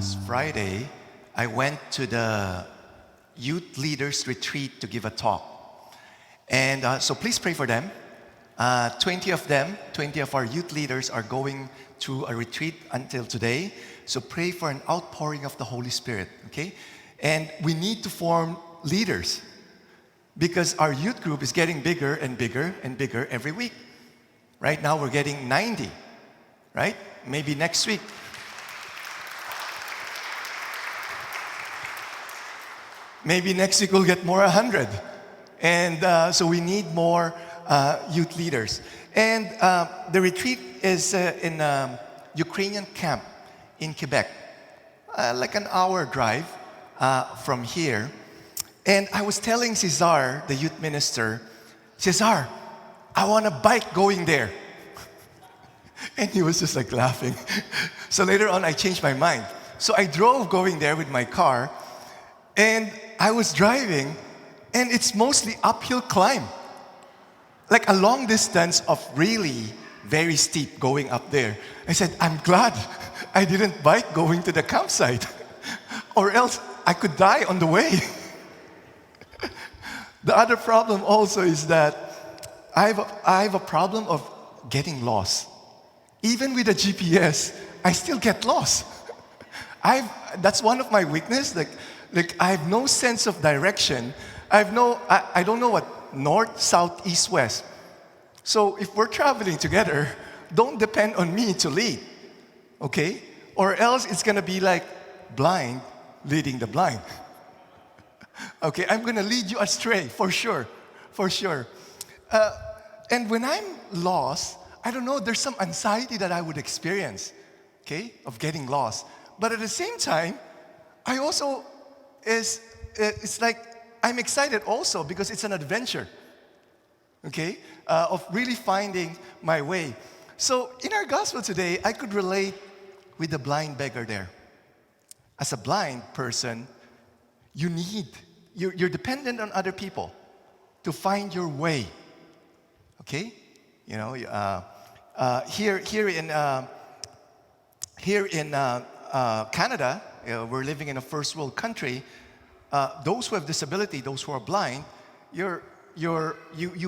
last Friday, I went to the youth leaders retreat to give a talk. And so please pray for them. 20 of our youth leaders are going to a retreat until today. So pray for an outpouring of the Holy Spirit, okay? And we need to form leaders because our youth group is getting bigger and bigger and bigger every week. Right now we're getting 90, right? Maybe next week. Maybe next week we'll get more 100. And so we need more youth leaders. And the retreat is in a Ukrainian camp in Quebec, like an hour drive from here. And I was telling Cesar, the youth minister, Cesar, I want a bike going there. And he was just like laughing. So later on, I changed my mind. So I drove going there with my car, and I was driving, and it's mostly uphill climb. Like a long distance of really very steep going up there. I said, I'm glad I didn't bike going to the campsite, or else I could die on the way. The other problem also is that I have a problem of getting lost. Even with a GPS, I still get lost. That's one of my weaknesses. Like I have no sense of direction. I don't know what north, south, east, west. So if we're traveling together, don't depend on me to lead, okay? Or else it's gonna be like blind leading the blind. Okay, I'm gonna lead you astray for sure. And when I'm lost, I don't know, there's some anxiety that I would experience, okay, of getting lost. But at the same time, I also it's like I'm excited also because it's an adventure, okay, of really finding my way. So in our gospel today, I could relate with the blind beggar there. As a blind person, you're dependent on other people to find your way, okay? You know, here in Canada, we're living in a first world country. Those who have disability, those who are blind, you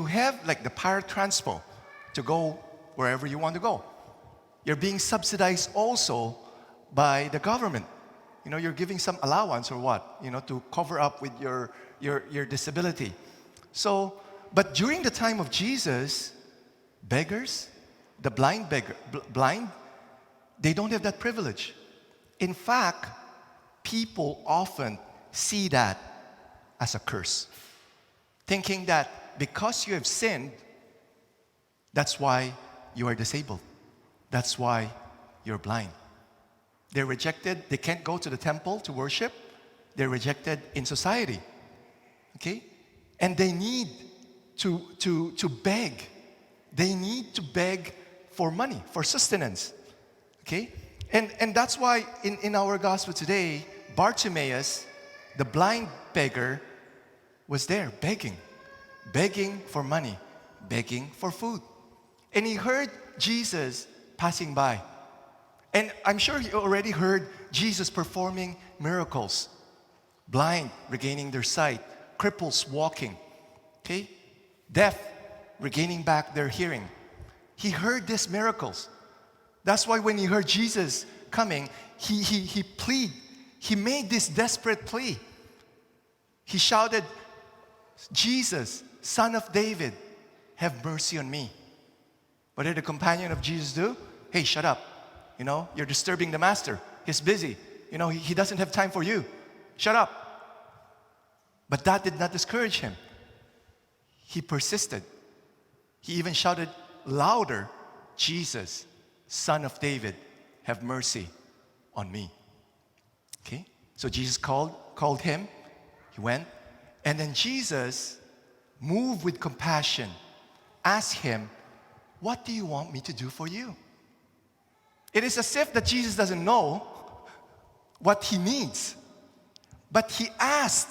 have like the paratransport to go wherever you want to go. You're being subsidized also by the government. You know, you're giving some allowance or what, you know, to cover up with your disability. So, but during the time of Jesus, beggars, the blind, they don't have that privilege. In fact, people often see that as a curse, thinking that because you have sinned, that's why you are disabled. That's why you're blind. They're rejected. They can't go to the temple to worship. They're rejected in society. Okay? And they need to beg. They need to beg for money, for sustenance. Okay? And that's why in our gospel today, Bartimaeus, the blind beggar, was there begging for money, begging for food. And he heard Jesus passing by. And I'm sure you already heard Jesus performing miracles. Blind regaining their sight, cripples walking, okay? Deaf regaining back their hearing. He heard these miracles. That's why when he heard Jesus coming, he pleaded. He made this desperate plea. He shouted, Jesus, Son of David, have mercy on me. What did the companion of Jesus do? Hey, shut up. You know, you're disturbing the master. He's busy. You know, he doesn't have time for you. Shut up. But that did not discourage him. He persisted. He even shouted louder, Jesus, Son of David, have mercy on me. Okay? So Jesus called him. He went. And then Jesus, moved with compassion, asked him, what do you want me to do for you? It is as if that Jesus doesn't know what he needs. But he asked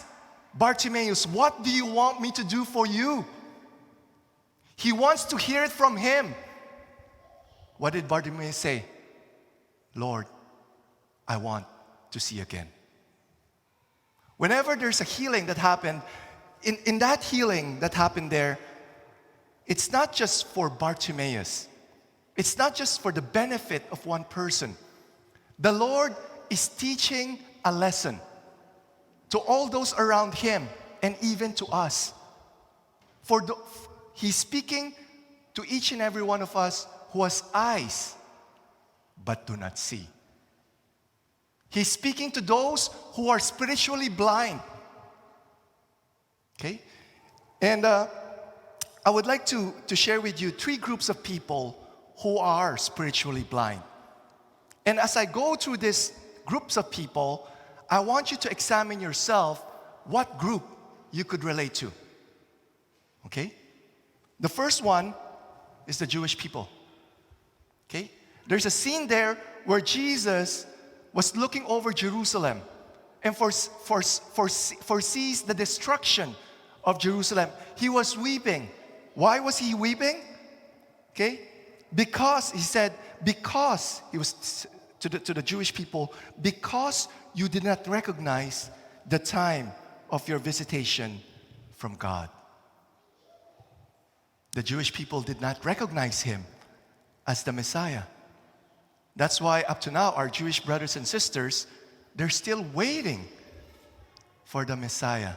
Bartimaeus, what do you want me to do for you? He wants to hear it from him. What did Bartimaeus say? Lord, I want to see again. Whenever there's a healing that happened, in that healing that happened there, it's not just for Bartimaeus. It's not just for the benefit of one person. The Lord is teaching a lesson to all those around him and even to us. He's speaking to each and every one of us who has eyes but do not see. He's speaking to those who are spiritually blind. Okay? And I would like to share with you 3 groups of people who are spiritually blind. And as I go through these groups of people, I want you to examine yourself what group you could relate to. Okay? The first one is the Jewish people. Okay? There's a scene there where Jesus was looking over Jerusalem and foresees the destruction of Jerusalem. He was weeping. Why was he weeping? Okay? Because, he said, because, he was to the Jewish people, because you did not recognize the time of your visitation from God. The Jewish people did not recognize him as the Messiah. That's why up to now, our Jewish brothers and sisters, they're still waiting for the Messiah.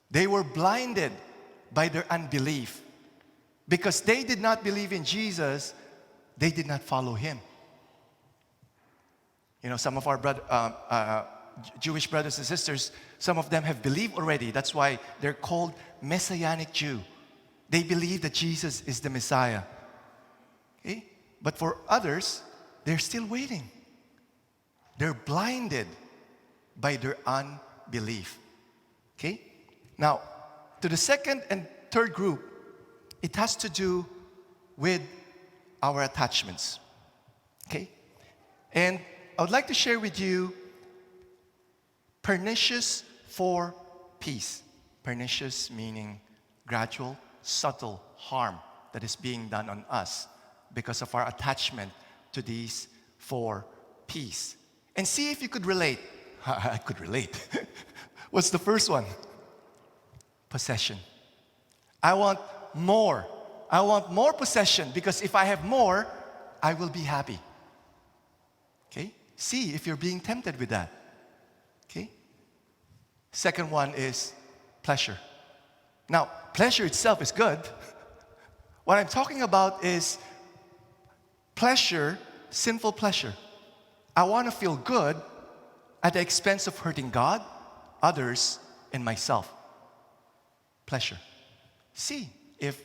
They were blinded by their unbelief. Because they did not believe in Jesus, they did not follow him. You know, some of our Jewish brothers and sisters, some of them have believed already. That's why they're called Messianic Jew. They believe that Jesus is the Messiah. Okay? But for others, they're still waiting. They're blinded by their unbelief. Okay? Now, to the second and third group, it has to do with our attachments. Okay? And I would like to share with you pernicious for peace. Pernicious meaning gradual, subtle harm that is being done on us because of our attachment to these 4 P's. And see if you could relate. I could relate. What's the first one? Possession. I want more. I want more possession because if I have more, I will be happy. Okay? See if you're being tempted with that. Okay? Second one is pleasure. Now, pleasure itself is good. What I'm talking about is pleasure, sinful pleasure. I want to feel good at the expense of hurting God, others, and myself. Pleasure. See if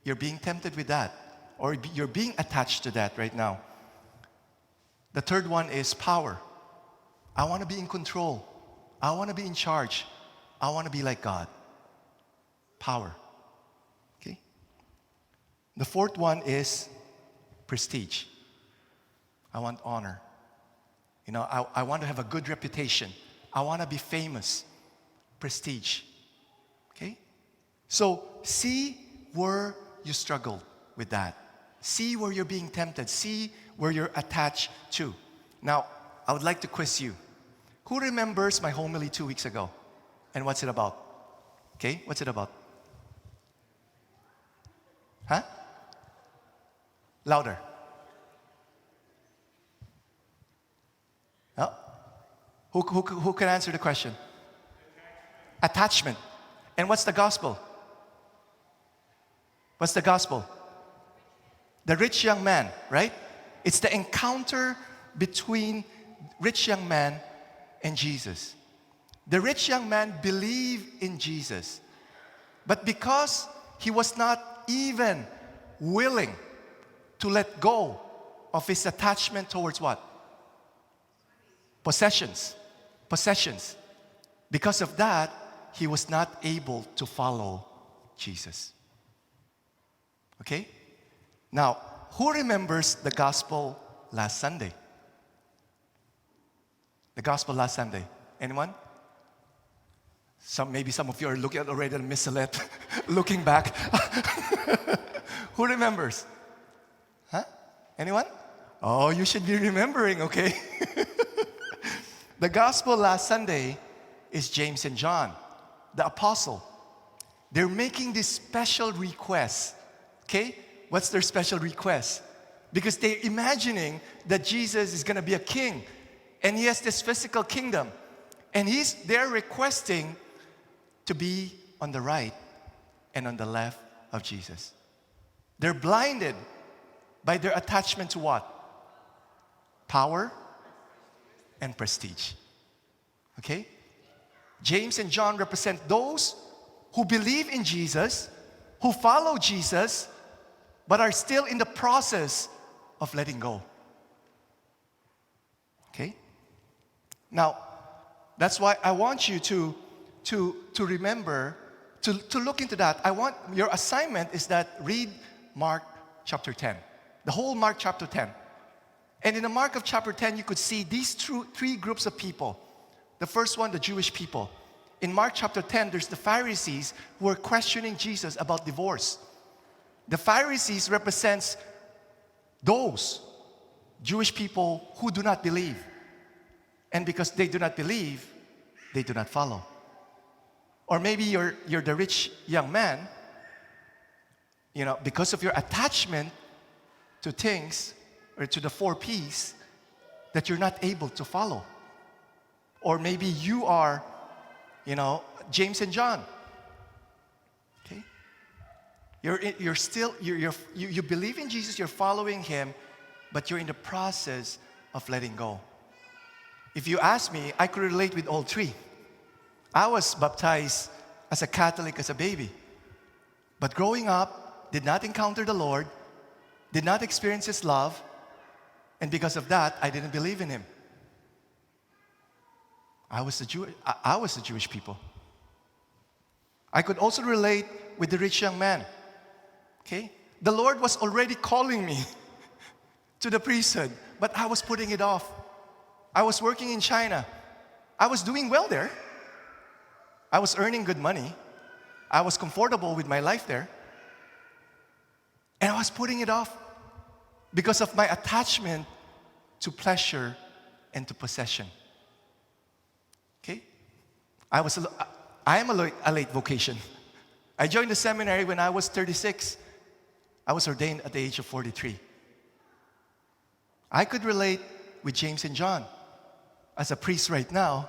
you're being tempted with that or you're being attached to that right now. The third one is power. I want to be in control. I want to be in charge. I want to be like God. Power. Okay? The fourth one is prestige. I want honor. You know, I want to have a good reputation. I want to be famous. Prestige. Okay? So, see where you struggled with that. See where you're being tempted. See where you're attached to. Now, I would like to quiz you. Who remembers my homily 2 weeks ago? And what's it about? Okay, what's it about? Huh? Louder. Oh. Who can answer the question? Attachment. And what's the gospel? What's the gospel? The rich young man, right? It's the encounter between rich young man and Jesus. The rich young man believed in Jesus. But because he was not even willing to let go of his attachment towards what? Possessions. Possessions. Because of that, he was not able to follow Jesus. Okay? Now, who remembers the gospel last Sunday? The gospel last Sunday. Anyone? Maybe some of you are looking at already Miss Salette, looking back. Who remembers? Huh? Anyone? Oh, you should be remembering, okay? The gospel last Sunday is James and John, the apostle. They're making this special request. Okay? What's their special request? Because they're imagining that Jesus is going to be a king. And he has this physical kingdom. And they're requesting to be on the right and on the left of Jesus. They're blinded by their attachment to what? Power and prestige. Okay? James and John represent those who believe in Jesus, who follow Jesus, but are still in the process of letting go. Okay? Now, that's why I want you to remember, to look into that. Your assignment is that read Mark chapter 10. The whole Mark chapter 10. And in the Mark of chapter 10, you could see these three groups of people. The first one, the Jewish people. In Mark chapter 10, there's the Pharisees who are questioning Jesus about divorce. The Pharisees represents those Jewish people who do not believe. And because they do not believe, they do not follow. Or maybe you're the rich young man, because of your attachment to things or to the 4 Ps that you're not able to follow. Or maybe you are, James and John. Okay? You believe in Jesus, you're following him, but you're in the process of letting go. If you ask me, I could relate with all three. I was baptized as a Catholic as a baby. But growing up, did not encounter the Lord, did not experience his love, and because of that, I didn't believe in him. I was the Jewish people. I could also relate with the rich young man. Okay? The Lord was already calling me to the priesthood, but I was putting it off. I was working in China. I was doing well there. I was earning good money. I was comfortable with my life there. And I was putting it off because of my attachment to pleasure and to possession. Okay? I am a late vocation. I joined the seminary when I was 36. I was ordained at the age of 43. I could relate with James and John. As a priest right now,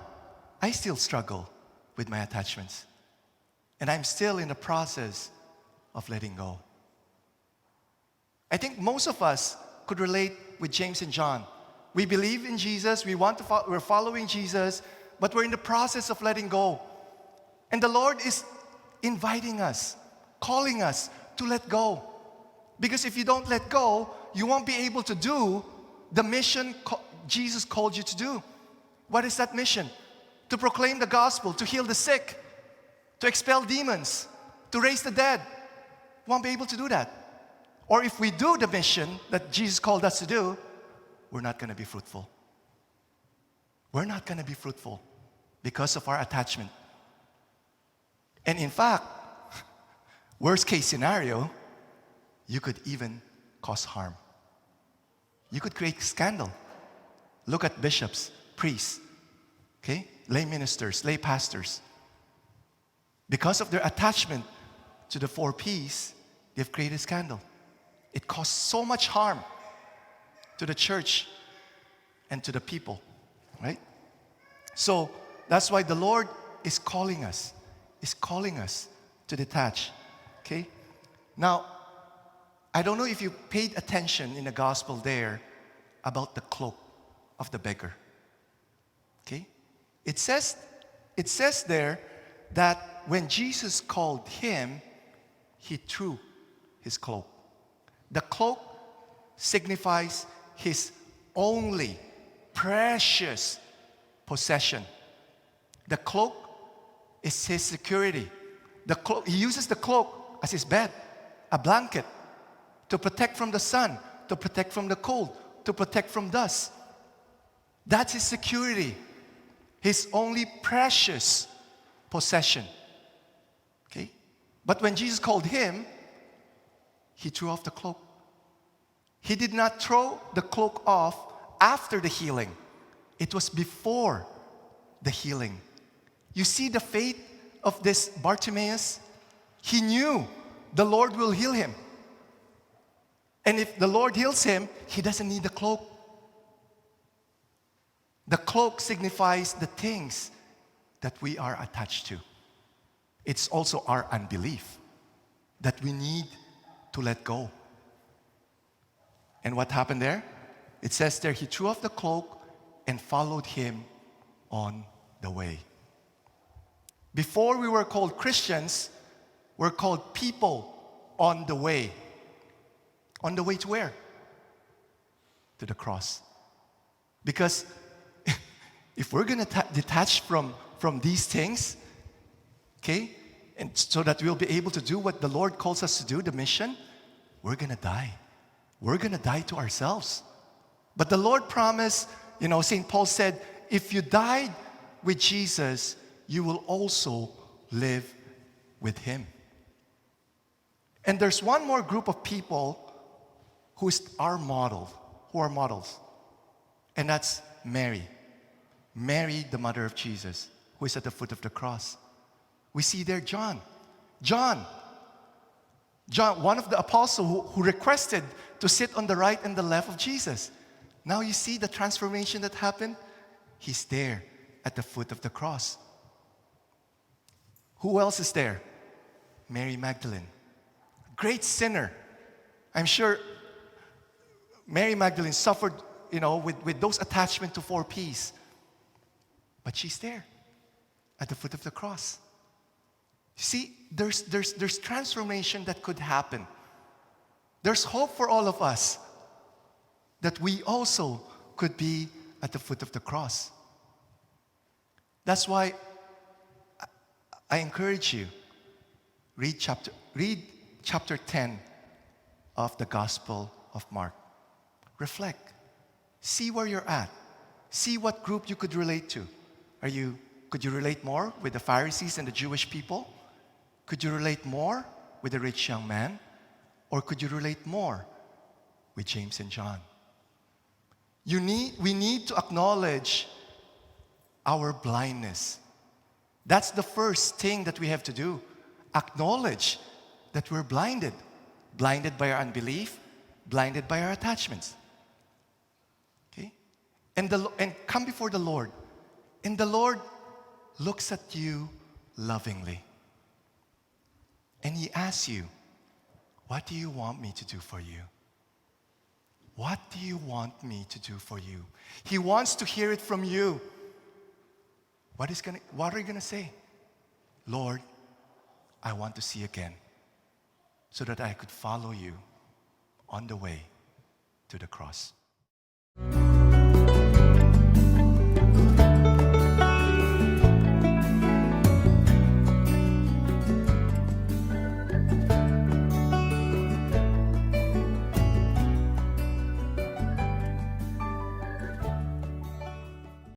I still struggle with my attachments. And I'm still in the process of letting go. I think most of us could relate with James and John. We believe in Jesus, we're following Jesus, but we're in the process of letting go. And the Lord is inviting us, calling us to let go. Because if you don't let go, you won't be able to do the mission Jesus called you to do. What is that mission? To proclaim the gospel, to heal the sick, to expel demons, to raise the dead. We won't be able to do that. Or if we do the mission that Jesus called us to do, we're not going to be fruitful. We're not going to be fruitful because of our attachment. And in fact, worst case scenario, you could even cause harm. You could create scandal. Look at bishops, priests, okay? Lay ministers, lay pastors. Because of their attachment to the 4 Ps, they've created scandal. It caused so much harm to the church and to the people, right? So that's why the Lord is calling us to detach, okay? Now, I don't know if you paid attention in the gospel there about the cloak of the beggar, okay? It says there that when Jesus called him, he threw his cloak. The cloak signifies his only precious possession. The cloak is his security. He uses the cloak as his bed, a blanket, to protect from the sun, to protect from the cold, to protect from dust. That's his security, his only precious possession. Okay? But when Jesus called him, he threw off the cloak. He did not throw the cloak off after the healing. It was before the healing. You see the faith of this Bartimaeus? He knew the Lord will heal him. And if the Lord heals him, he doesn't need the cloak. The cloak signifies the things that we are attached to. It's also our unbelief that we need to let go. And what happened there? It says there, he threw off the cloak and followed him on the way. Before we were called Christians, we're called people on the way. On the way to where? To the cross. Because if we're going to detach from these things, okay, and so that we'll be able to do what the Lord calls us to do, the mission, we're going to die. We're going to die to ourselves. But the Lord promised, St. Paul said, if you died with Jesus, you will also live with him. And there's one more group of people who are models. And that's Mary. Mary, the mother of Jesus, who is at the foot of the cross. We see there John, one of the apostles who requested to sit on the right and the left of Jesus. Now you see the transformation that happened? He's there at the foot of the cross. Who else is there? Mary Magdalene. Great sinner. I'm sure Mary Magdalene suffered, with those attachments to 4Ps. But she's there at the foot of the cross. You see, there's transformation that could happen. There's hope for all of us that we also could be at the foot of the cross. That's why I encourage you, read chapter 10 of the Gospel of Mark. Reflect. See where you're at. See what group you could relate to. Could you relate more with the Pharisees and the Jewish people? Could you relate more with the rich young man? Or could you relate more with James and John? We need to acknowledge our blindness. That's the first thing that we have to do. Acknowledge that we're blinded. Blinded by our unbelief, blinded by our attachments. Okay? And come before the Lord. And the Lord looks at you lovingly. And he asks you, what do you want me to do for you? What do you want me to do for you? He wants to hear it from you. What are you going to say? Lord, I want to see again so that I could follow you on the way to the cross.